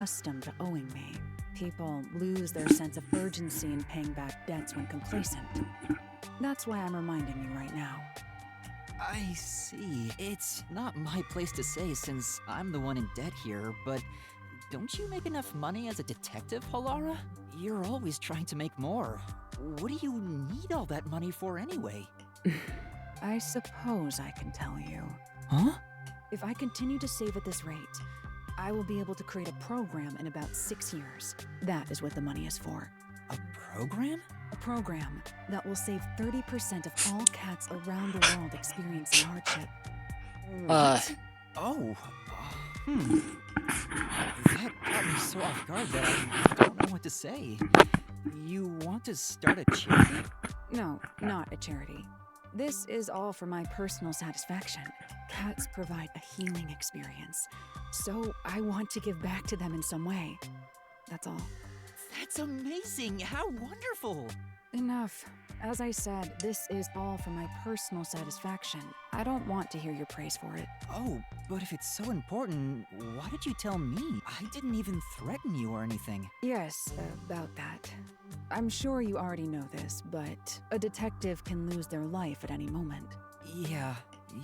accustomed to owing me. People lose their sense of urgency in paying back debts when complacent. That's why I'm reminding you right now. I see. It's not my place to say since I'm the one in debt here, but don't you make enough money as a detective, Halara? You're always trying to make more. What do you need all that money for anyway? I suppose I can tell you. Huh? If I continue to save at this rate, I will be able to create a program in about 6 years. That is what the money is for. A program? A program that will save 30% of all cats around the world experiencing hardship. What? Oh. That caught me so off guard that I don't know what to say. You want to start a charity? No, not a charity. This is all for my personal satisfaction. Cats provide a healing experience, so I want to give back to them in some way. That's all. That's amazing! How wonderful! Enough. As I said, this is all for my personal satisfaction. I don't want to hear your praise for it. Oh, but if it's so important, why did you tell me? I didn't even threaten you or anything. Yes, about that. I'm sure you already know this, but a detective can lose their life at any moment. Yeah,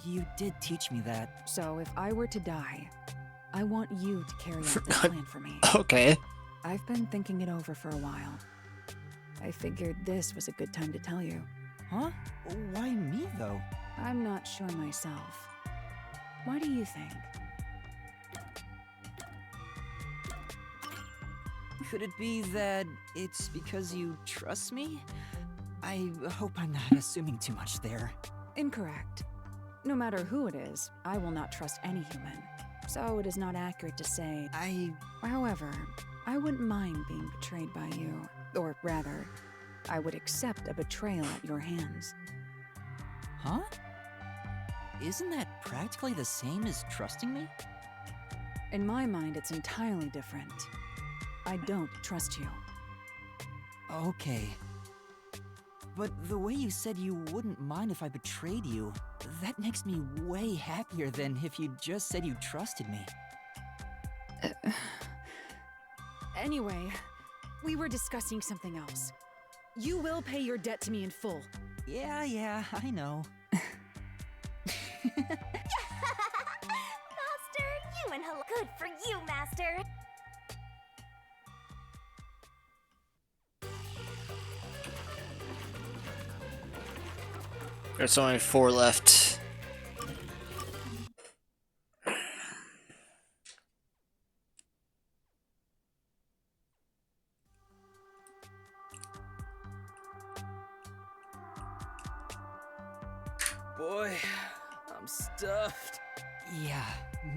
you did teach me that. So if I were to die, I want you to carry out this plan for me. Okay. I've been thinking it over for a while. I figured this was a good time to tell you. Huh? Why me, though? I'm not sure myself. What do you think? Could it be that it's because you trust me? I hope I'm not assuming too much there. Incorrect. No matter who it is, I will not trust any human. So it is not accurate to say. However, I wouldn't mind being betrayed by you. Or rather, I would accept a betrayal at your hands. Huh? Isn't that practically the same as trusting me? In my mind, it's entirely different. I don't trust you. Okay. But the way you said you wouldn't mind if I betrayed you, that makes me way happier than if you just said you trusted me. Anyway, we were discussing something else. You will pay your debt to me in full. Yeah, I know. Master, you and hello. Good for you, Master. There's only 4 left. Boy, I'm stuffed. Yeah,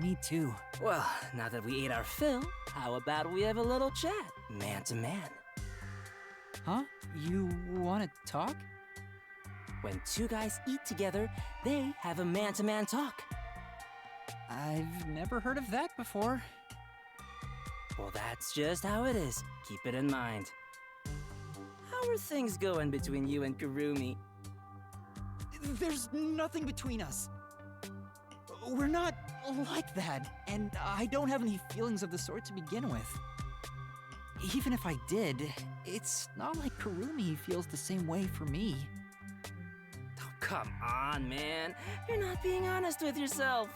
me too. Well, now that we ate our fill, how about we have a little chat, man to man? Huh? You wanna talk? When two guys eat together, they have a man-to-man talk. I've never heard of that before. Well, that's just how it is. Keep it in mind. How are things going between you and Kurumi? There's nothing between us. We're not like that, and I don't have any feelings of the sort to begin with. Even if I did, it's not like Kurumi feels the same way for me. Oh, come on, man. You're not being honest with yourself.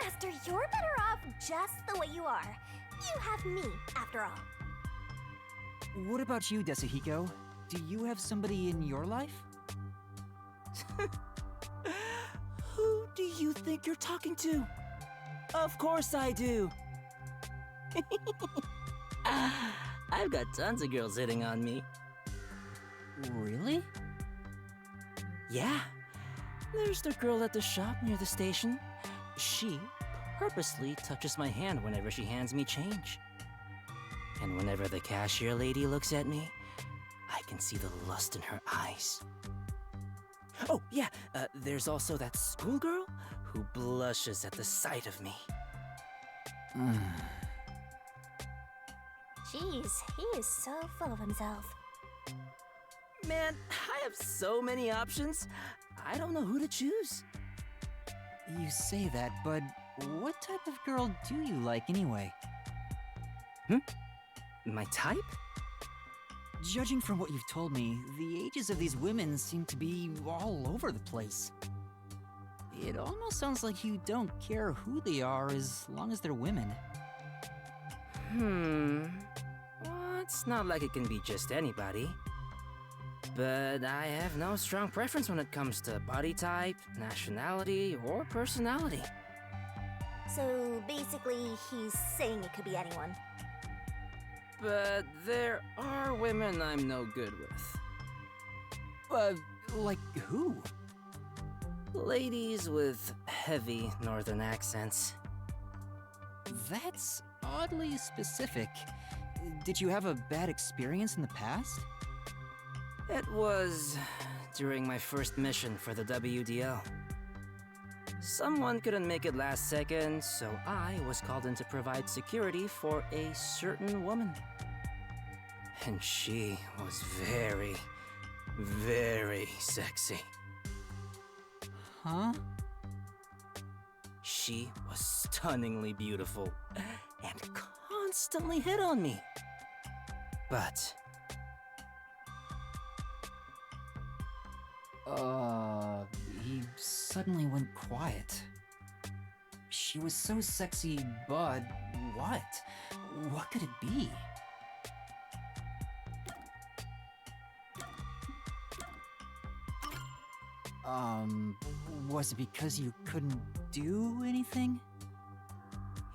Master, you're better off just the way you are. You have me, after all. What about you, Desuhiko? Do you have somebody in your life? Who do you think you're talking to? Of course I do. I've got tons of girls hitting on me. Really? Yeah. There's the girl at the shop near the station. She purposely touches my hand whenever she hands me change. And whenever the cashier lady looks at me, I can see the lust in her eyes. Oh, yeah, there's also that schoolgirl who blushes at the sight of me. Jeez, he is so full of himself. Man, I have so many options. I don't know who to choose. You say that, but what type of girl do you like anyway? My type? Judging from what you've told me, the ages of these women seem to be all over the place. It almost sounds like you don't care who they are as long as they're women. Well, it's not like it can be just anybody. But I have no strong preference when it comes to body type, nationality, or personality. So basically, he's saying it could be anyone. But there are women I'm no good with. Like who? Ladies with heavy northern accents. That's oddly specific. Did you have a bad experience in the past? It was during my first mission for the WDL. Someone couldn't make it last second, so I was called in to provide security for a certain woman. And she was very, very sexy. Huh? She was stunningly beautiful and constantly hit on me. But He suddenly went quiet. She was so sexy, but what? What could it be? Was it because you couldn't do anything?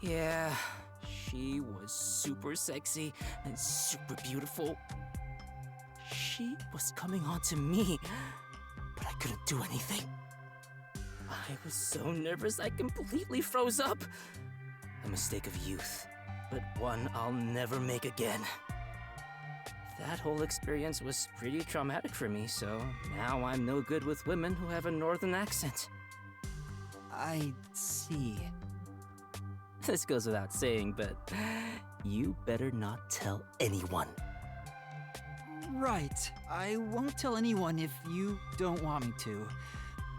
yeah, she was super sexy and super beautiful. She was coming on to me, but I couldn't do anything. I was so nervous I completely froze up. A mistake of youth, but one I'll never make again. That whole experience was pretty traumatic for me, so now I'm no good with women who have a northern accent. I see. This goes without saying, but you better not tell anyone. Right. I won't tell anyone if you don't want me to.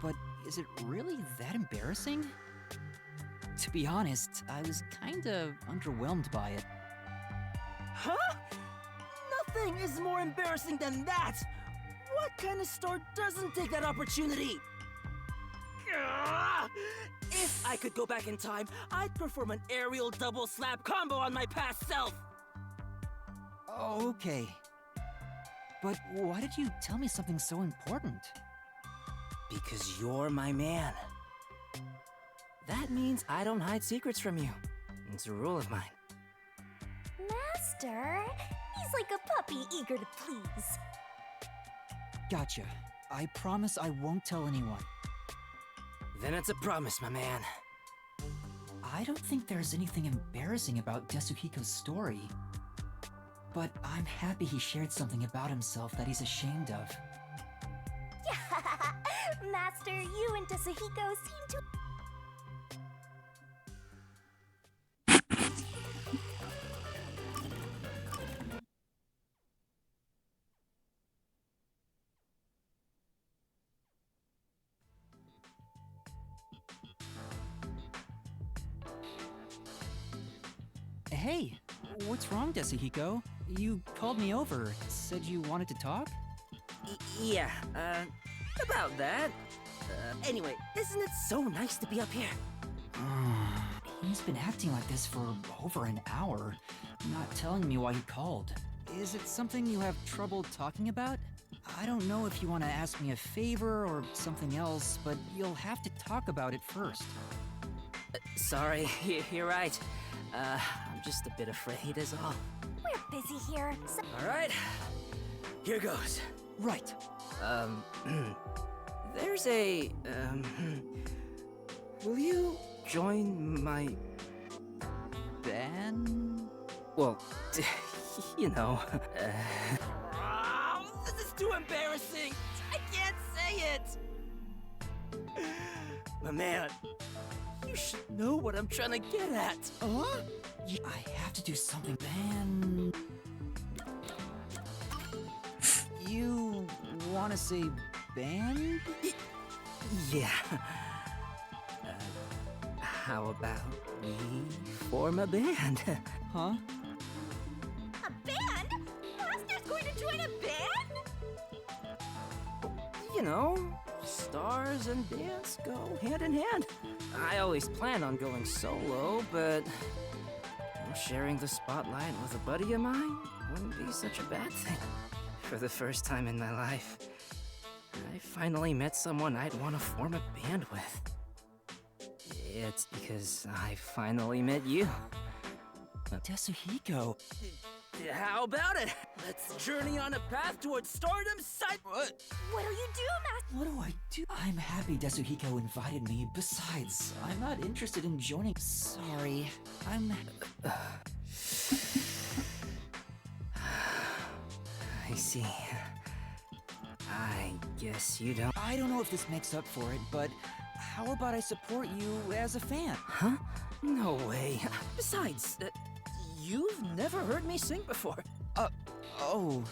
But is it really that embarrassing? To be honest, I was kinda underwhelmed by it. Huh? Nothing is more embarrassing than that! What kind of store doesn't take that opportunity? Gah! If I could go back in time, I'd perform an aerial double slap combo on my past self! Okay. But why did you tell me something so important? Because you're my man. That means I don't hide secrets from you. It's a rule of mine. Master, he's like a puppy eager to please. Gotcha. I promise I won't tell anyone. Then it's a promise, my man. I don't think there's anything embarrassing about Desuhiko's story. But I'm happy he shared something about himself that he's ashamed of. Master, you and Desuhiko seem to... Hey, what's wrong, Desuhiko? You called me over, said you wanted to talk? Yeah, about that. Anyway, isn't it so nice to be up here? He's been acting like this for over an hour, not telling me why he called. Is it something you have trouble talking about? I don't know if you want to ask me a favor or something else, but you'll have to talk about it first. Sorry, you're right. I'm just a bit afraid is all. We're busy here, so... Alright, here goes. Right. There's a, will you join my... Ben? Well, you know, Oh, this is too embarrassing! I can't say it! My man, you should know what I'm trying to get at. Huh? I have to do something, Ben. You want to say band? Yeah. How about we form a band? Huh? join a band? You know, stars and bands go hand in hand. I always plan on going solo, but sharing the spotlight with a buddy of mine wouldn't be such a bad thing. For the first time in my life, I finally met someone I'd want to form a band with. It's because I finally met you. Tetsuhiko. How about it? Let's journey on a path towards stardom sight. What? What'll you do, Master? What do I do? I'm happy Tetsuhiko invited me. Besides, I'm not interested in joining. Sorry. I see. I guess you don't. I don't know if this makes up for it, but how about I support you as a fan? Huh? No way. Besides, you've never heard me sing before. Oh.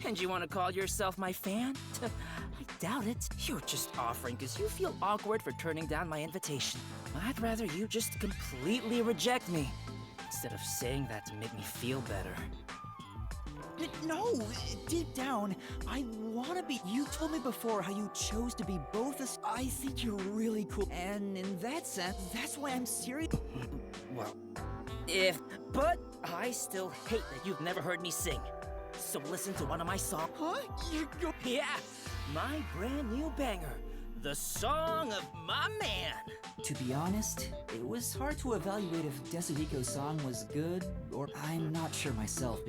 And you want to call yourself my fan? I doubt it. You're just offering because you feel awkward for turning down my invitation. I'd rather you just completely reject me instead of saying that to make me feel better. No, deep down, I wanna be. You told me before how you chose to be both us. I think you're really cool. And in that sense, that's why I'm serious. Well, but I still hate that you've never heard me sing. So listen to one of my songs. Huh? Yeah, my brand new banger, the song of my man. To be honest, it was hard to evaluate if Tetsuhiko's song was good, or I'm not sure myself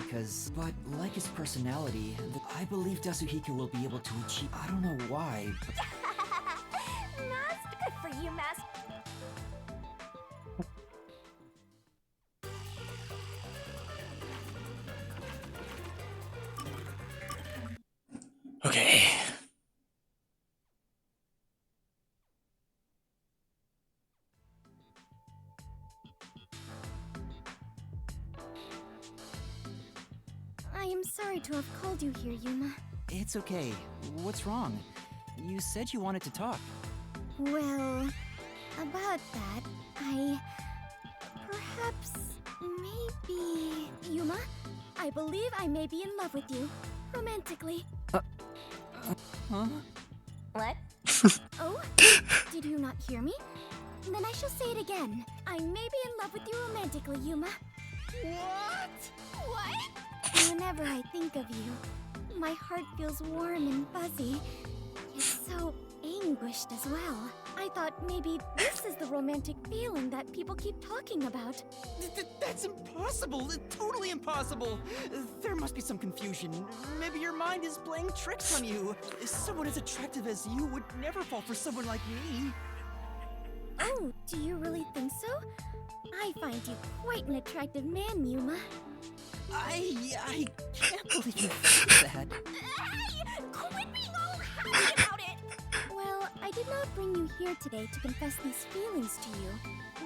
but like his personality, I believe Tetsuhiko will be able to achieve. I don't know why. Master, good for you, Master. Okay. I am sorry to have called you here, Yuma. It's okay. What's wrong? You said you wanted to talk. Well, about that, perhaps, maybe... Yuma, I believe I may be in love with you. Romantically. Huh? What? Oh? Did you not hear me? Then I shall say it again. I may be in love with you romantically, Yuma. What? What? Whenever I think of you, my heart feels warm and fuzzy. It's so anguished as well. I thought maybe this is the romantic feeling that people keep talking about. That's impossible! Totally impossible! There must be some confusion. Maybe your mind is playing tricks on you. Someone as attractive as you would never fall for someone like me. Oh, do you really think so? I find you quite an attractive man, Yuma. I can't believe you think that. Hey! Quit being all happy about it! Well, I did not bring you here today to confess these feelings to you.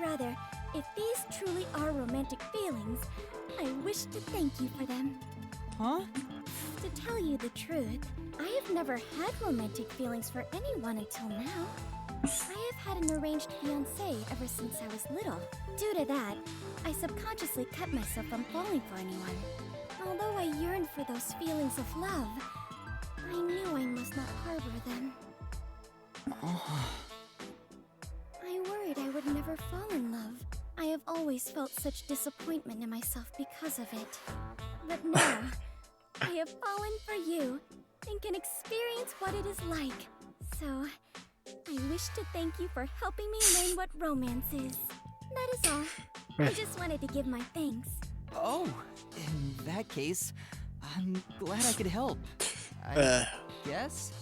Rather, if these truly are romantic feelings, I wish to thank you for them. Huh? To tell you the truth, I have never had romantic feelings for anyone until now. I have had an arranged fiancé ever since I was little. Due to that, I subconsciously cut myself from falling for anyone. Although I yearned for those feelings of love, I knew I must not harbor them. I worried I would never fall in love. I have always felt such disappointment in myself because of it. But now, I have fallen for you and can experience what it is like. So, I wish to thank you for helping me learn what romance is. That is all. I just wanted to give my thanks. Oh, in that case, I'm glad I could help. I guess?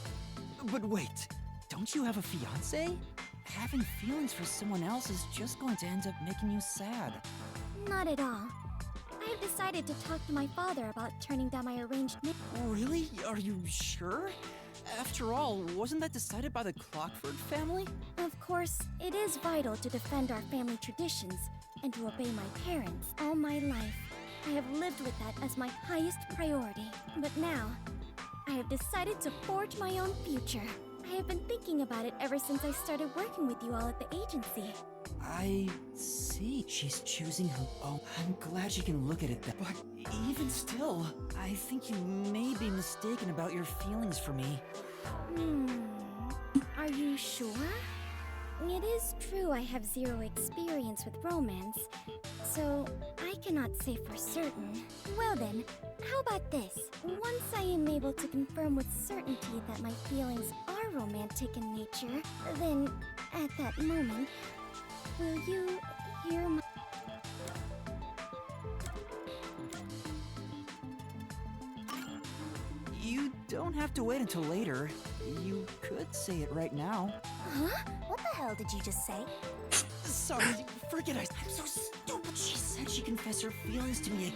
But wait, don't you have a fiancé? Having feelings for someone else is just going to end up making you sad. Not at all. I have decided to talk to my father about turning down my arranged marriage. Really? Are you sure? After all, wasn't that decided by the Clockford family? Of course, it is vital to defend our family traditions and to obey my parents. All my life, I have lived with that as my highest priority. But now, I have decided to forge my own future. I have been thinking about it ever since I started working with you all at the agency. I see. She's choosing her own. I'm glad she can look at it that. But even still, I think you may be mistaken about your feelings for me. Are you sure? It is true I have zero experience with romance, so I cannot say for certain. Well then, how about this? Once I am able to confirm with certainty that my feelings are romantic in nature, then, at that moment, will you hear my... You don't have to wait until later. You could say it right now. Huh? What the hell did you just say? Sorry, forget I'm so stupid. She said she confessed her feelings to me.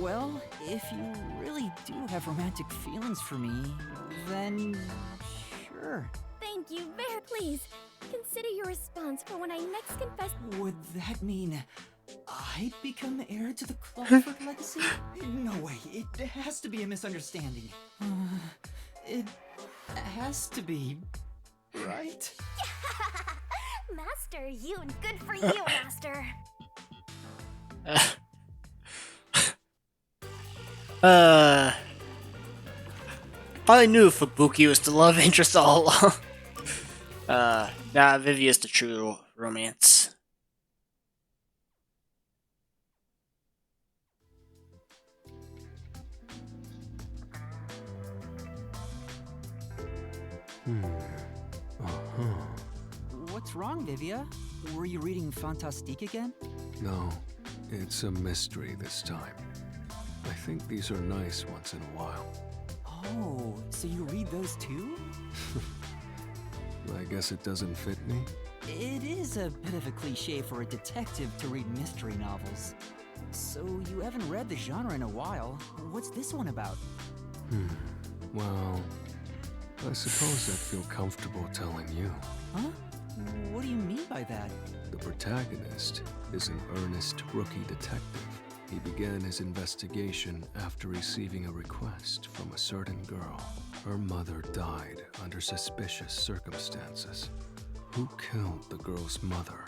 Well, if you really do have romantic feelings for me, then sure. Thank you, very please. Consider your response for when I next confess. Would that mean I'd become the heir to the Clawfoot legacy? No way, it has to be a misunderstanding. It has to be, right? Master, you and good for you, Master. I knew Fubuki was the love interest all along. Nah, Vivia's the true romance. What's wrong, Vivia? Were you reading Fantastique again? No, it's a mystery this time. I think these are nice once in a while. Oh, so you read those too? I guess it doesn't fit me. It is a bit of a cliche for a detective to read mystery novels. So you haven't read the genre in a while. What's this one about? Well, I suppose I'd feel comfortable telling you. Huh? What do you mean by that? The protagonist is an earnest rookie detective. He began his investigation after receiving a request from a certain girl. Her mother died under suspicious circumstances. Who killed the girl's mother,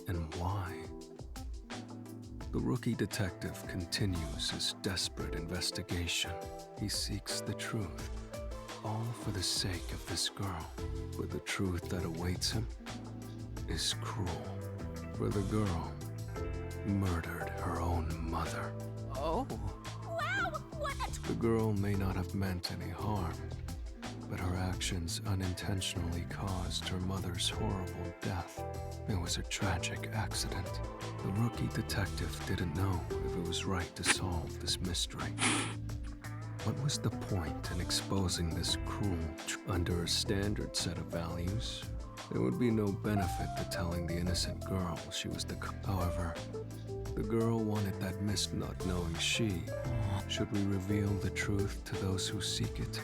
and why? The rookie detective continues his desperate investigation. He seeks the truth, all for the sake of this girl. But the truth that awaits him is cruel, for the girl murdered her own mother. Oh. Wow, what a... The girl may not have meant any harm, but her actions unintentionally caused her mother's horrible death. It was a tragic accident. The rookie detective didn't know if it was right to solve this mystery. What was the point in exposing this cruel under a standard set of values? There would be no benefit to telling the innocent girl she was the... However, the girl wanted that mist not knowing she. Should we reveal the truth to those who seek it?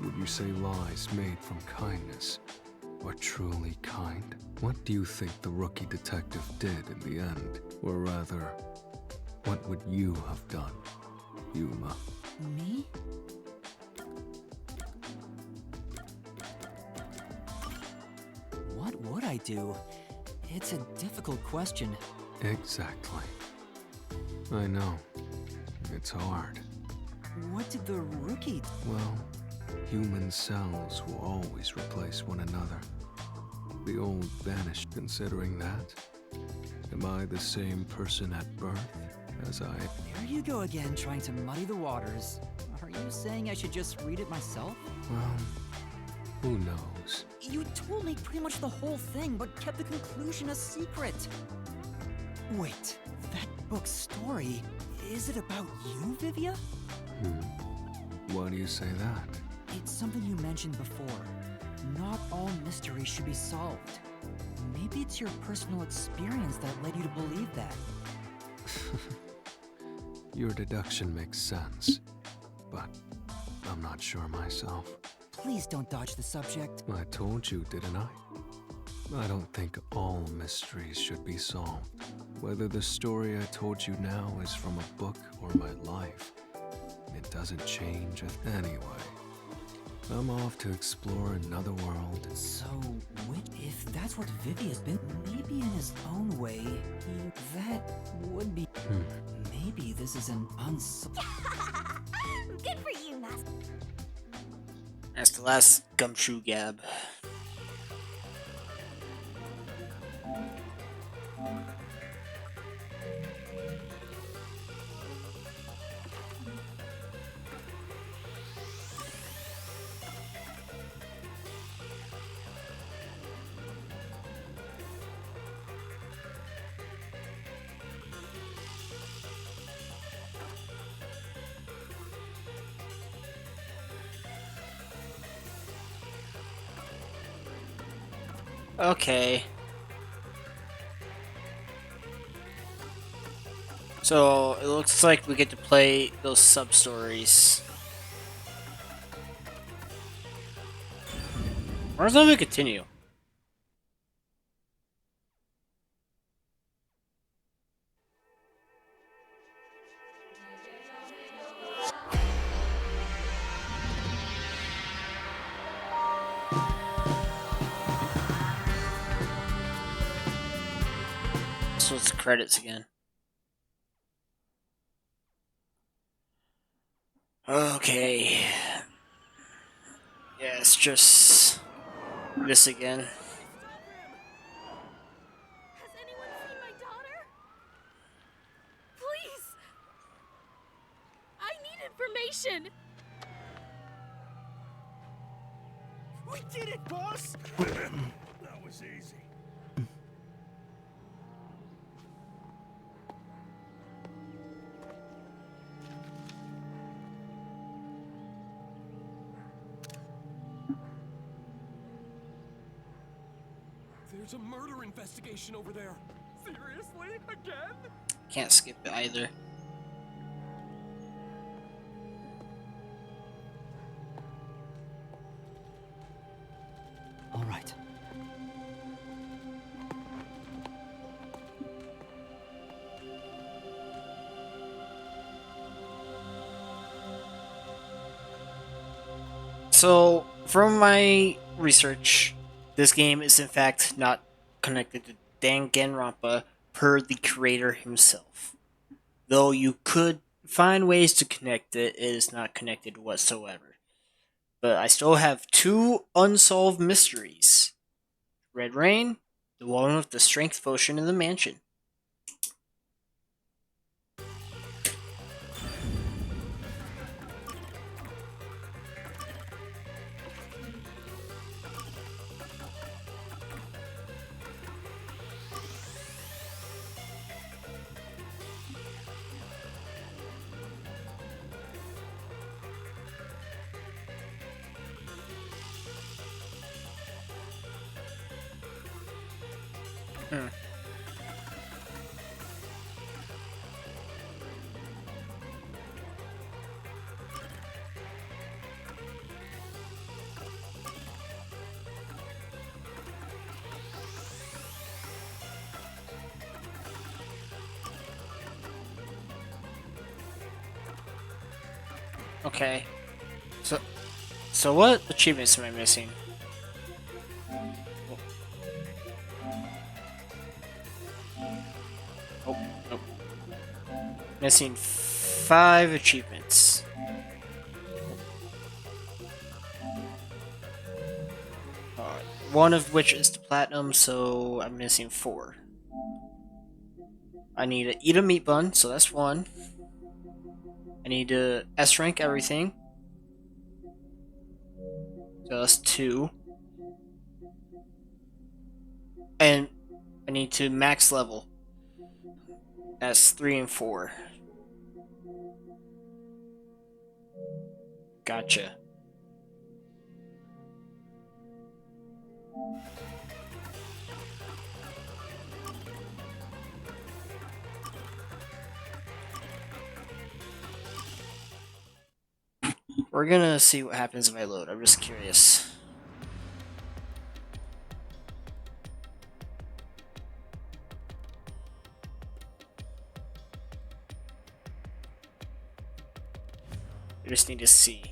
Would you say lies made from kindness are truly kind? What do you think the rookie detective did in the end? Or rather, what would you have done, Yuma? Me? What would I do? It's a difficult question. Exactly. I know. It's hard. What did the rookie... Well, human cells will always replace one another. The old vanished. Considering that, am I the same person at birth as I... There you go again, trying to muddy the waters. Are you saying I should just read it myself? Well, who knows? You told me pretty much the whole thing, but kept the conclusion a secret. Wait, that book's story, is it about you, Vivia? Why do you say that? It's something you mentioned before. Not all mysteries should be solved. Maybe it's your personal experience that led you to believe that. Your deduction makes sense, but I'm not sure myself. Please don't dodge the subject. I told you, didn't I? I don't think all mysteries should be solved. Whether the story I told you now is from a book or my life, it doesn't change it anyway. I'm off to explore another world. So, if that's what Vivi has been, maybe in his own way, that would be... Maybe this is an Good for you, Master. That's the last gumshoe gab. Okay. So it looks like we get to play those sub-stories. Where's the continue? So it's the credits again. Okay. Yeah, it's just this again. Has anyone seen my daughter? Please! I need information! We did it, boss! That was easy. There's a murder investigation over there. Seriously? Again? Can't skip it either. All right. So, from my research, this game is in fact not connected to Danganronpa per the creator himself. Though you could find ways to connect it, it is not connected whatsoever. But I still have two unsolved mysteries. Red Rain, the one with the strength potion in the mansion. Okay. So what achievements am I missing? Oh, nope. Missing 5 achievements. One of which is the platinum, so I'm missing 4. I need to eat a meat bun, so that's 1. I need to S rank everything. So that's 2. And I need to max level. That's 3 and 4. Gotcha. We're gonna see what happens if I load. I'm just curious. I just need to see.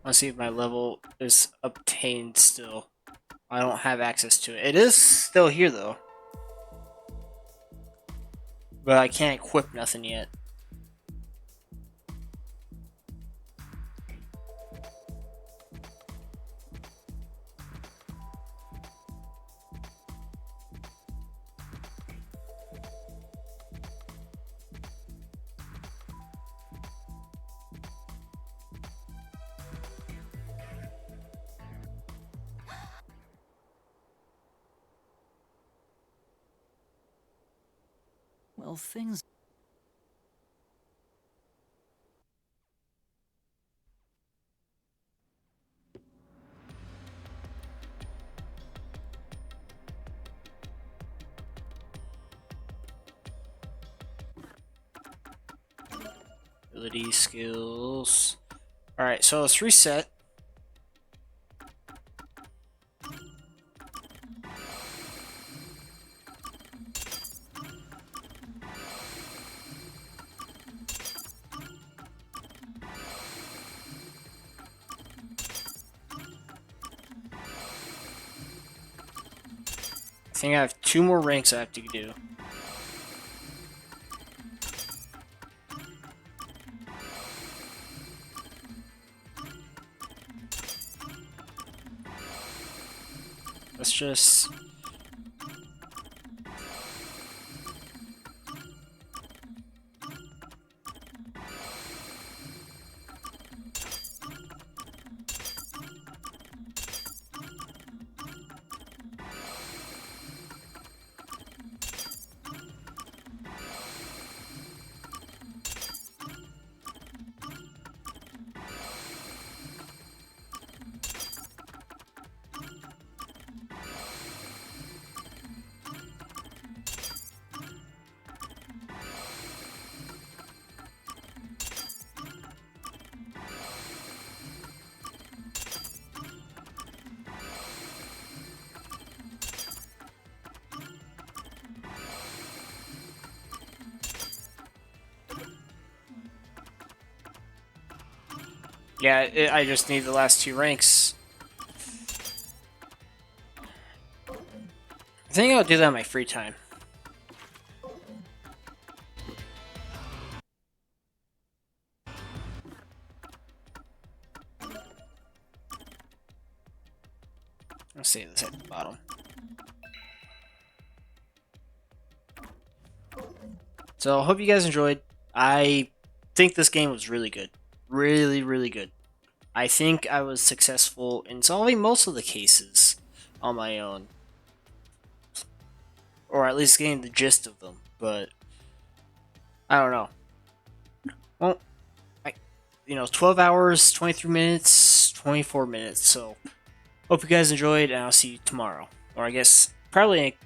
Let's see if my level is obtained still. I don't have access to it. It is still here though. But I can't equip nothing yet. Well, things. Ability, skills. Alright, so let's reset. I think I have 2 more ranks I have to do. Let's just... Yeah, I just need the last 2 ranks. I think I'll do that in my free time. Let's see this at the bottom. So I hope you guys enjoyed. I think this game was really good. Really, really good. I think I was successful in solving most of the cases on my own. Or at least getting the gist of them, but I don't know. Well, 12 hours, 23 minutes, 24 minutes, so hope you guys enjoyed, and I'll see you tomorrow. Or I guess probably